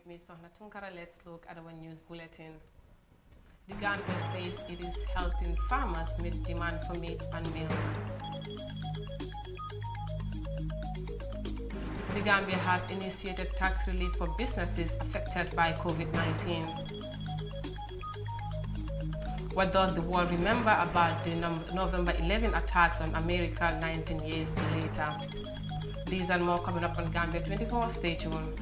with me, Sohna Tunkara. Let's look at our news bulletin. The Gambia says it is helping farmers meet demand for meat and milk. The Gambia has initiated tax relief for businesses affected by COVID-19. What does the world remember about the November 11 attacks on America 19 years later? These and more coming up on Gambia24. Stay tuned.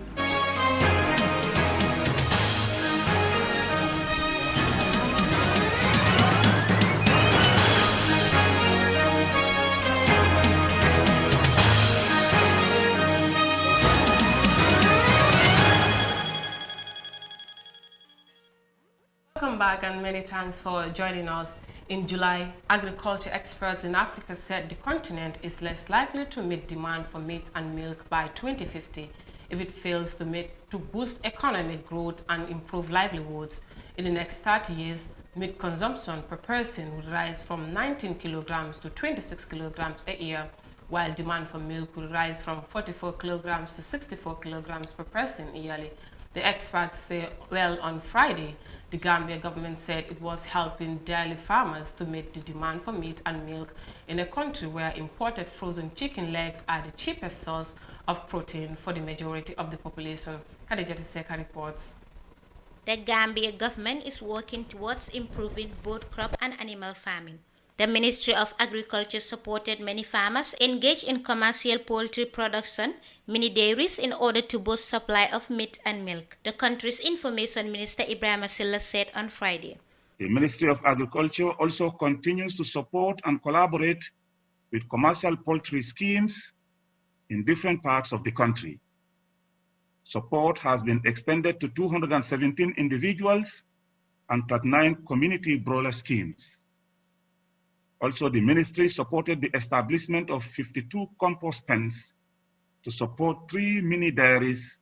Welcome back and many thanks for joining us. In July, agriculture experts in Africa said the continent is less likely to meet demand for meat and milk by 2050 if it fails to boost economic growth and improve livelihoods. In the next 30 years, meat consumption per person will rise from 19 kilograms to 26 kilograms a year, while demand for milk will rise from 44 kilograms to 64 kilograms per person yearly. The experts say, on Friday, the Gambia government said it was helping dairy farmers to meet the demand for meat and milk in a country where imported frozen chicken legs are the cheapest source of protein for the majority of the population. Khadija Tiseka reports. The Gambia government is working towards improving both crop and animal farming. The Ministry of Agriculture supported many farmers engaged in commercial poultry production, mini dairies, in order to boost supply of meat and milk, the country's Information Minister Ibrahim Silla said on Friday. The Ministry of Agriculture also continues to support and collaborate with commercial poultry schemes in different parts of the country. Support has been extended to 217 individuals and 39 community broiler schemes. Also, the ministry supported the establishment of 52 compost pens to support 3 mini dairies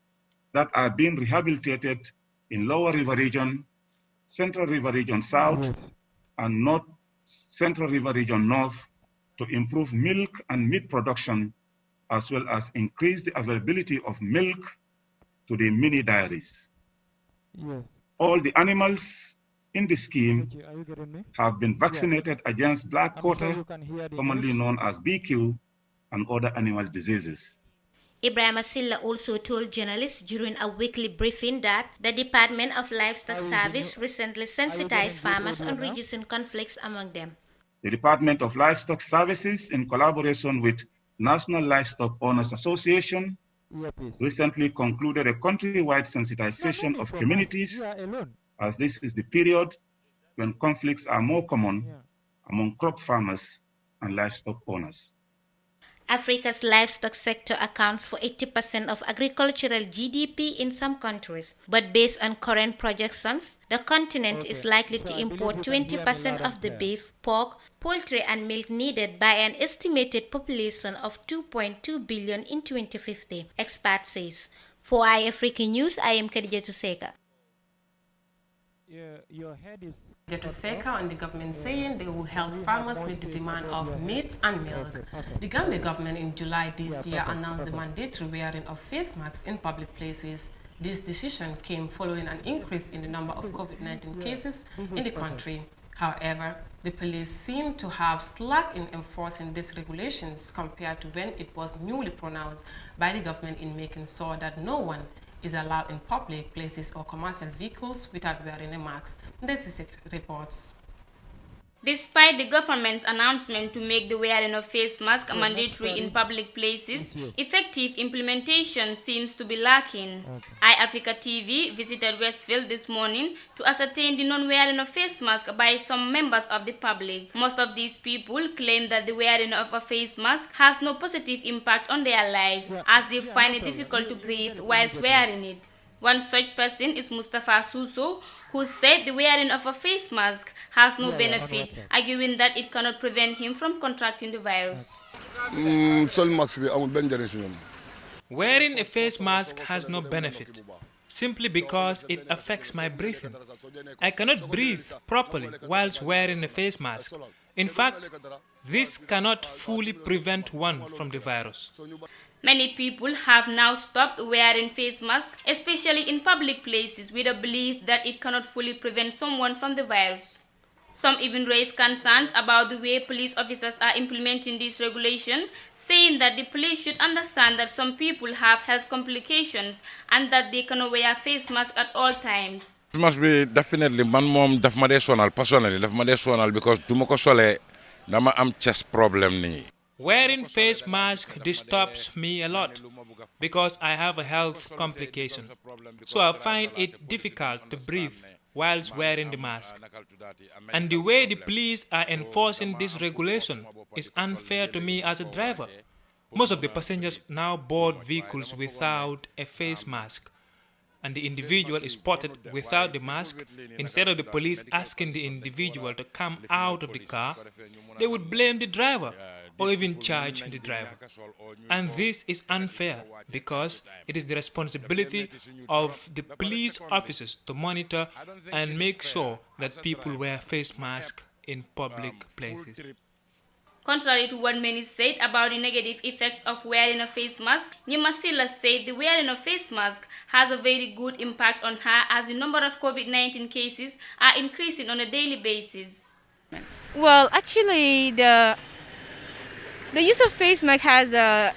that are being rehabilitated in Lower River Region, Central River Region South, and North Central River Region North to improve milk and meat production, as well as increase the availability of milk to the mini dairies. Yes. All the animals in the scheme have been vaccinated against black quarter, commonly known as BQ, and other animal diseases. Ibrahim Silla also told journalists during a weekly briefing that the Department of Livestock Service recently sensitized farmers on reducing conflicts among them. The Department of Livestock Services, in collaboration with National Livestock Owners Association, recently concluded a countrywide sensitization of communities, as this is the period when conflicts are more common among crop farmers and livestock owners. Africa's livestock sector accounts for 80% of agricultural GDP in some countries, but based on current projections, the continent is likely to import 20% of the beef, pork, poultry and milk needed by an estimated population of 2.2 billion in 2050, expert says. For iAfrica News, I am Khadija Tuseka. Your head is Jetuseka on the government saying they will help farmers meet the demand of meat and milk. The Gambia government in July this year announced the mandatory wearing of face masks in public places. This decision came following an increase in the number of COVID-19 cases in the country. However, the police seem to have slacked in enforcing these regulations compared to when it was newly pronounced by the government in making sure that no one is allowed in public places or commercial vehicles without wearing a mask. This is reports. Despite the government's announcement to make the wearing of face masks mandatory in public places, effective implementation seems to be lacking. iAfrica TV visited Westfield this morning to ascertain the non-wearing of face masks by some members of the public. Most of these people claim that the wearing of a face mask has no positive impact on their lives, as they find it difficult to breathe whilst wearing it. One such person is Mustafa Suso, who said the wearing of a face mask has no benefit, arguing that it cannot prevent him from contracting the virus. Wearing a face mask has no benefit, simply because it affects my breathing. I cannot breathe properly whilst wearing a face mask. In fact, this cannot fully prevent one from the virus. Many people have now stopped wearing face masks, especially in public places, with a belief that it cannot fully prevent someone from the virus. Some even raise concerns about the way police officers are implementing this regulation, saying that the police should understand that some people have health complications and that they cannot wear face masks at all times. It must be definitely man mom daf ma dee sonal personally daf ma dee sonal because du ma ko solee dama am chest problem nii. Wearing face mask disturbs me a lot because I have a health complication. So I find it difficult to breathe whilst wearing the mask. And the way the police are enforcing this regulation is unfair to me as a driver. Most of the passengers now board vehicles without a face mask, and the individual is spotted without the mask. Instead of the police asking the individual to come out of the car, they would blame the driver or even charge the driver. And this is unfair because it is the responsibility of the police officers to monitor and make sure that people wear face masks in public places. Contrary to what many said about the negative effects of wearing a face mask, Nyimasila said the wearing of face mask has a very good impact on her as the number of COVID-19 cases are increasing on a daily basis. Well, actually, the use of face mask has a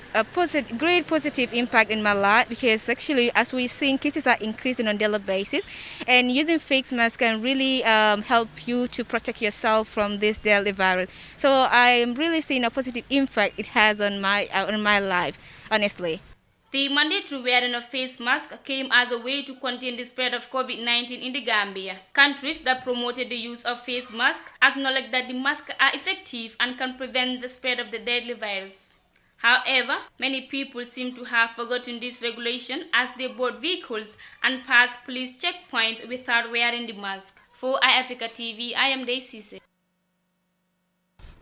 great positive impact in my life because actually, as we see, cases are increasing on a daily basis, and using face mask can really help you to protect yourself from this deadly virus. So I am really seeing a positive impact it has on my life, honestly. The mandatory wearing of face mask came as a way to contain the spread of COVID-19 in the Gambia. Countries that promoted the use of face masks acknowledge that the masks are effective and can prevent the spread of the deadly virus. However, many people seem to have forgotten this regulation as they board vehicles and pass police checkpoints without wearing the mask. For iAfrica TV, I am Daisy.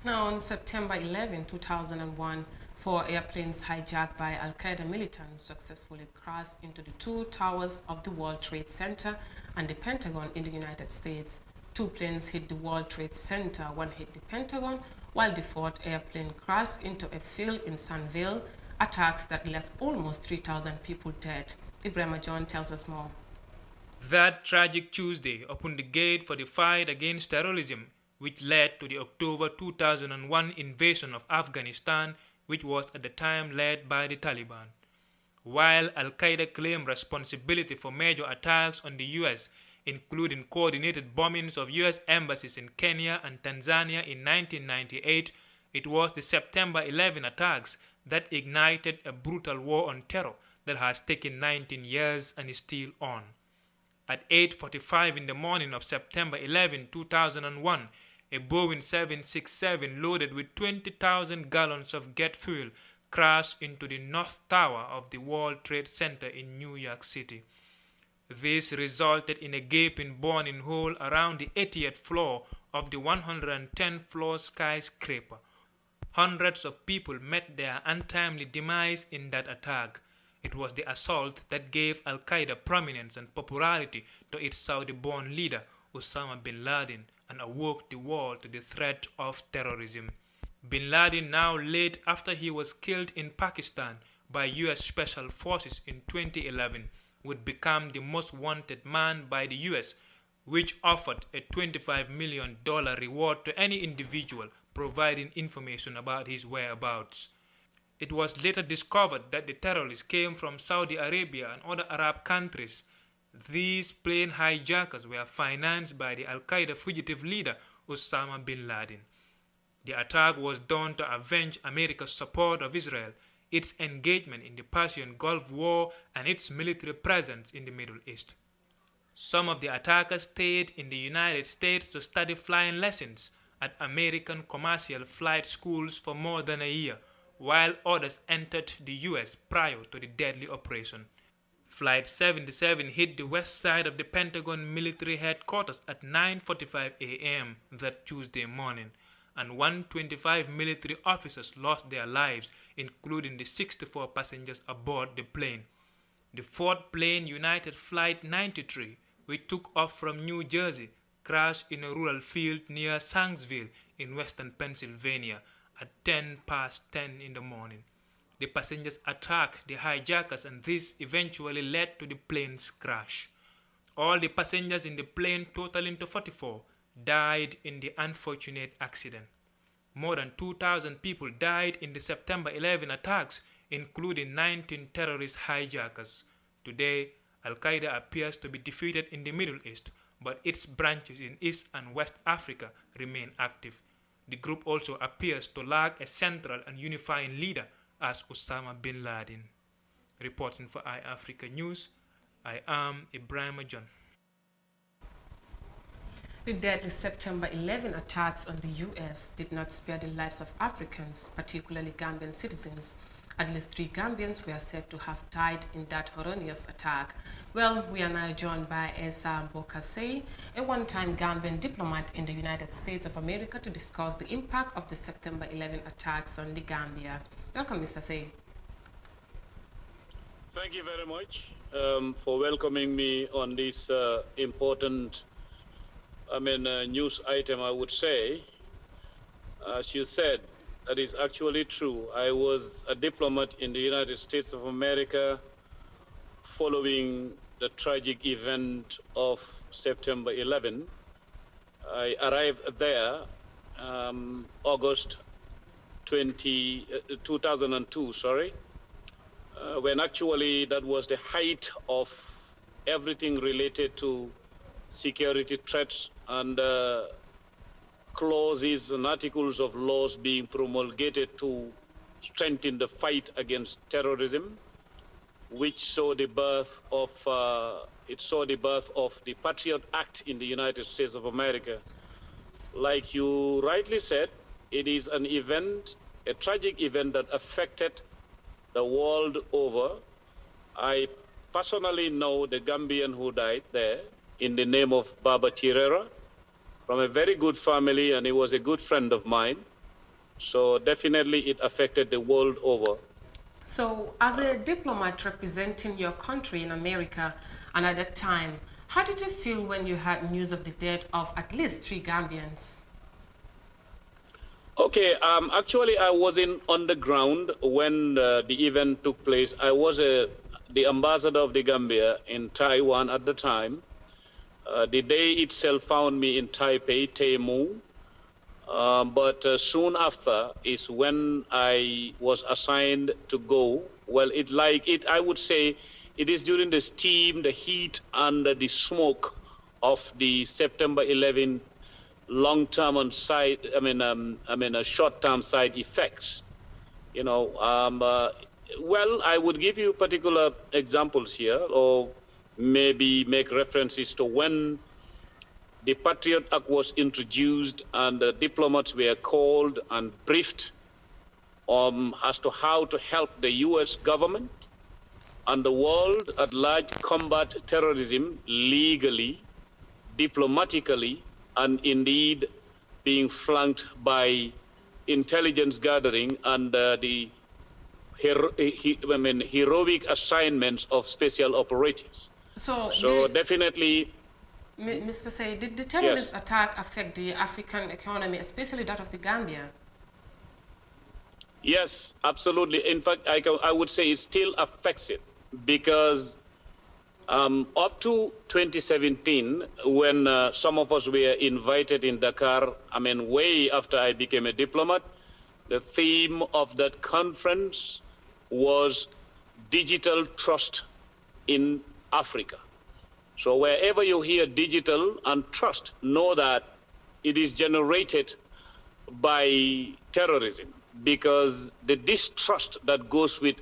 Now, on September 11, 2001, 4 airplanes hijacked by Al-Qaeda militants successfully crashed into the 2 towers of the World Trade Center and the Pentagon in the United States. 2 planes hit the World Trade Center, 1 hit the Pentagon, while the 4th airplane crashed into a field in Sunnyvale, attacks that left almost 3,000 people dead. Ibrahim John tells us more. That tragic Tuesday opened the gate for the fight against terrorism, which led to the October 2001 invasion of Afghanistan, which was at the time led by the Taliban. While Al-Qaeda claimed responsibility for major attacks on the U.S., including coordinated bombings of U.S. embassies in Kenya and Tanzania in 1998, it was the September 11 attacks that ignited a brutal war on terror that has taken 19 years and is still on. At 8:45 in the morning of September 11, 2001, a Boeing 767 loaded with 20,000 gallons of jet fuel crashed into the North Tower of the World Trade Center in New York City. This resulted in a gaping burning hole around the 80th floor of the 110-floor skyscraper. Hundreds of people met their untimely demise in that attack. It was the assault that gave Al-Qaeda prominence and popularity to its Saudi-born leader, Osama bin Laden, and awoke the world to the threat of terrorism. Bin Laden, now late after he was killed in Pakistan by U.S. Special Forces in 2011, would become the most wanted man by the U.S., which offered a $25 million reward to any individual providing information about his whereabouts. It was later discovered that the terrorists came from Saudi Arabia and other Arab countries. These plane hijackers were financed by the Al-Qaeda fugitive leader Osama bin Laden. The attack was done to avenge America's support of Israel, its engagement in the Persian Gulf War, and its military presence in the Middle East. Some of the attackers stayed in the United States to study flying lessons at American commercial flight schools for more than a year, while others entered the U.S. prior to the deadly operation. Flight 77 hit the west side of the Pentagon military headquarters at 9:45 a.m. that Tuesday morning, and 125 military officers lost their lives, including the 64 passengers aboard the plane. The 4th plane, United Flight 93, which took off from New Jersey, crashed in a rural field near Shanksville in western Pennsylvania at 10 past 10 in the morning. The passengers attacked the hijackers and this eventually led to the plane's crash. All the passengers in the plane, totaling to 44, died in the unfortunate accident. More than 2,000 people died in the September 11 attacks, including 19 terrorist hijackers. Today, Al-Qaeda appears to be defeated in the Middle East, but its branches in East and West Africa remain active. The group also appears to lack a central and unifying leader as Osama bin Laden. Reporting for iAfrica News, I am Ibrahim John. The deadly September 11 attacks on the U.S. did not spare the lives of Africans, particularly Gambian citizens. At least 3 Gambians were said to have died in that horrendous attack. Well, we are now joined by Esa Bokase, a one-time Gambian diplomat in the United States of America, to discuss the impact of the September 11 attacks on the Gambia. Welcome, Mr. Say. Thank you very much for welcoming me on this important news item, I would say. As you said, that is actually true. I was a diplomat in the United States of America following the tragic event of September 11. I arrived there August 2002, when actually that was the height of everything related to security threats and clauses and articles of laws being promulgated to strengthen the fight against terrorism, which saw the birth of the Patriot Act in the United States of America. Like you rightly said, it is an event, a tragic event that affected the world over. I personally know the Gambian who died there in the name of Baba Tirera, from a very good family, and he was a good friend of mine. So definitely it affected the world over. So as a diplomat representing your country in America, and at that time, how did you feel when you had news of the death of at least 3 Gambians? Okay, actually I wasn't on the ground when the event took place. I was the ambassador of the Gambia in Taiwan at the time. The day itself found me in Taipei, Taimu, but soon after is when I was assigned to go. Well, I would say it is during the steam, the heat, and the smoke of the September 11 long-term and short-term side effects. Well, I would give you particular examples here, or maybe make references to when the Patriot Act was introduced and the diplomats were called and briefed as to how to help the U.S. government and the world at large combat terrorism legally, diplomatically, and indeed being flanked by intelligence gathering and the heroic assignments of special operatives. So definitely, Mr. Say, did the terrorist attack affect the African economy, especially that of the Gambia? Yes, absolutely. In fact, I would say it still affects it, because up to 2017, when some of us were invited in Dakar, way after I became a diplomat, the theme of that conference was digital trust in Africa. So wherever you hear digital and trust, know that it is generated by terrorism, because the distrust that goes with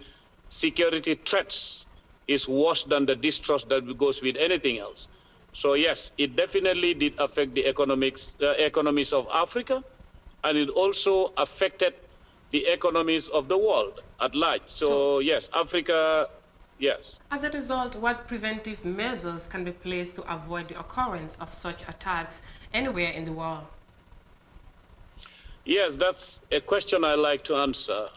security threats is worse than the distrust that goes with anything else. So yes, it definitely did affect the economies of Africa, and it also affected the economies of the world at large. So yes, Africa, yes. As a result, what preventive measures can be placed to avoid the occurrence of such attacks anywhere in the world? Yes, that's a question I like to answer.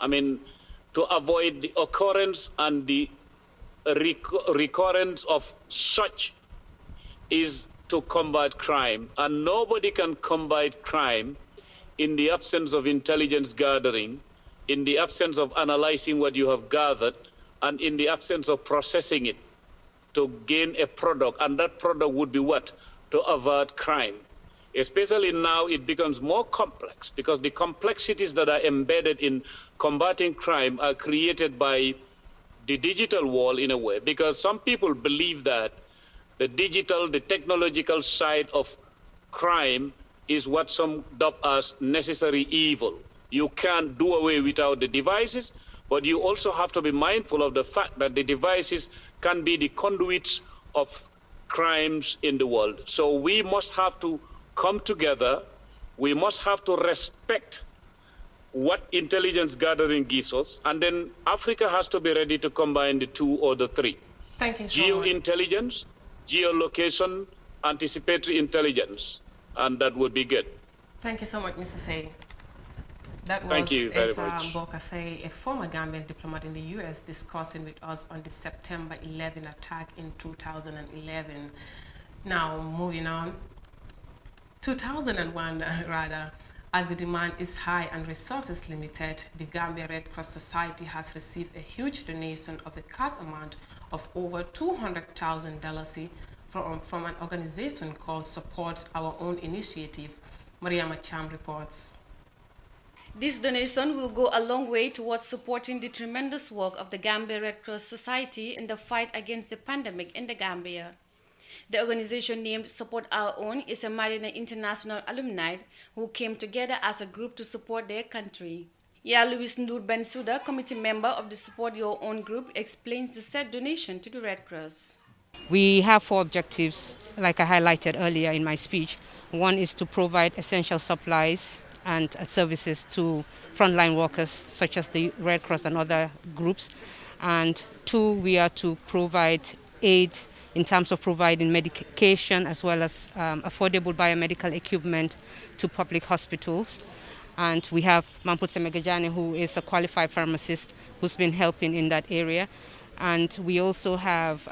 To avoid the occurrence and the recurrence of such is to combat crime. And nobody can combat crime in the absence of intelligence gathering, in the absence of analyzing what you have gathered, and in the absence of processing it to gain a product, and that product would be what? To avert crime. Especially now it becomes more complex because the complexities that are embedded in combating crime are created by the digital wall in a way, because some people believe that the digital, the technological side of crime is what some dub as necessary evil. You can't do away without the devices, but you also have to be mindful of the fact that the devices can be the conduits of crimes in the world. So we must have to come together. We must have to respect what intelligence gathering gives us, and then Africa has to be ready to combine the two or the three. Thank you so much. Geointelligence, geolocation, anticipatory intelligence, and that would be good. Thank you so much, Mr. Say. That was Thank you very Esa much. Bokase, a former Gambian diplomat in the U.S., discussing with us on the September 11 attack in 2011. Now, moving on. 2001, rather, as the demand is high and resources limited, the Gambia Red Cross Society has received a huge donation of a cash amount of over $200,000 from an organization called Support Our Own Initiative. Mariama Cham reports. This donation will go a long way towards supporting the tremendous work of the Gambia Red Cross Society in the fight against the pandemic in the Gambia. The organization named Support Our Own is a Marina International alumni who came together as a group to support their country. Ya Louis Ndour Bensouda, committee member of the Support Your Own group, explains the said donation to the Red Cross. We have 4 objectives, like I highlighted earlier in my speech. One is to provide essential supplies and services to frontline workers such as the Red Cross and other groups. And 2, we are to provide aid in terms of providing medication as well as affordable biomedical equipment to public hospitals. And we have Mamput Semegajane, who is a qualified pharmacist who's been helping in that area. And we also have,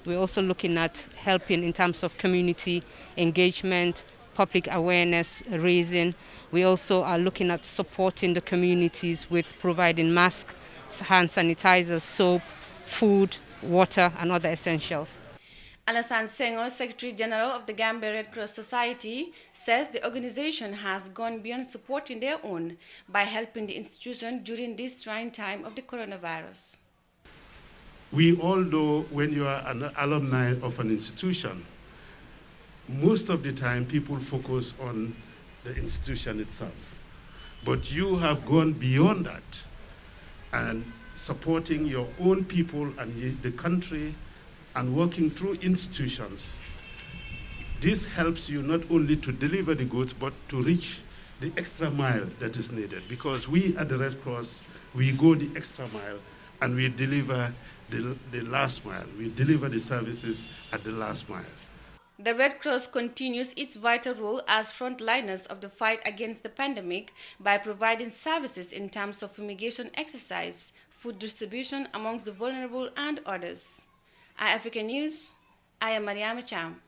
we're also looking at helping in terms of community engagement, public awareness raising. We also are looking at supporting the communities with providing masks, hand sanitizers, soap, food, water, and other essentials. Alassane Senghor, Secretary General of the Gambia Red Cross Society, says the organization has gone beyond supporting their own by helping the institution during this trying time of the coronavirus. We all know when you are an alumni of an institution, most of the time people focus on the institution itself. But you have gone beyond that and supporting your own people and the country and working through institutions. This helps you not only to deliver the goods, but to reach the extra mile that is needed. Because we at the Red Cross, we go the extra mile and we deliver the last mile. We deliver the services at the last mile. The Red Cross continues its vital role as frontliners of the fight against the pandemic by providing services in terms of fumigation exercise, food distribution amongst the vulnerable and others. iAfrica News, I am Mariama Cham.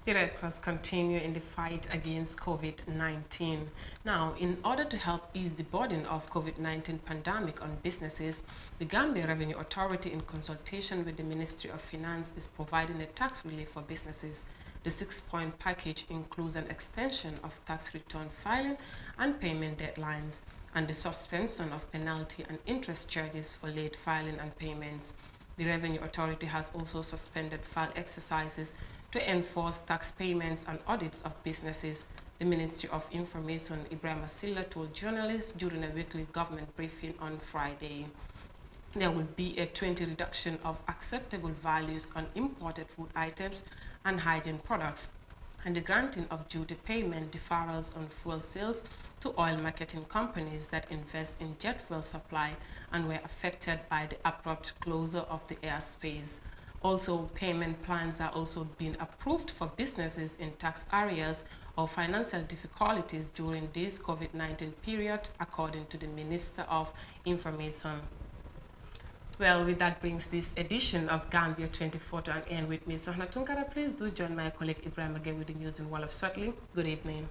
The Red Cross continue in the fight against COVID-19. Now, in order to help ease the burden of COVID-19 pandemic on businesses, the Gambia Revenue Authority, in consultation with the Ministry of Finance, is providing a tax relief for businesses. The 6-point package includes an extension of tax return filing and payment deadlines, and the suspension of penalty and interest charges for late filing and payments. The Revenue Authority has also suspended file exercises to enforce tax payments and audits of businesses. The Ministry of Information, Ibrahim Asila, told journalists during a weekly government briefing on Friday. There will be a 20% reduction of acceptable values on imported food items and hygiene products, and the granting of duty payment deferrals on fuel sales to oil marketing companies that invest in jet fuel supply and were affected by the abrupt closure of the airspace. Also, payment plans are also being approved for businesses in tax areas or financial difficulties during this COVID-19 period, according to the Minister of Information. Well, with that brings this edition of Gambia24 to an end. With me, Sohna Tunkara. Please do join my colleague Ibrahim again with the news in Wolof shortly. Good evening.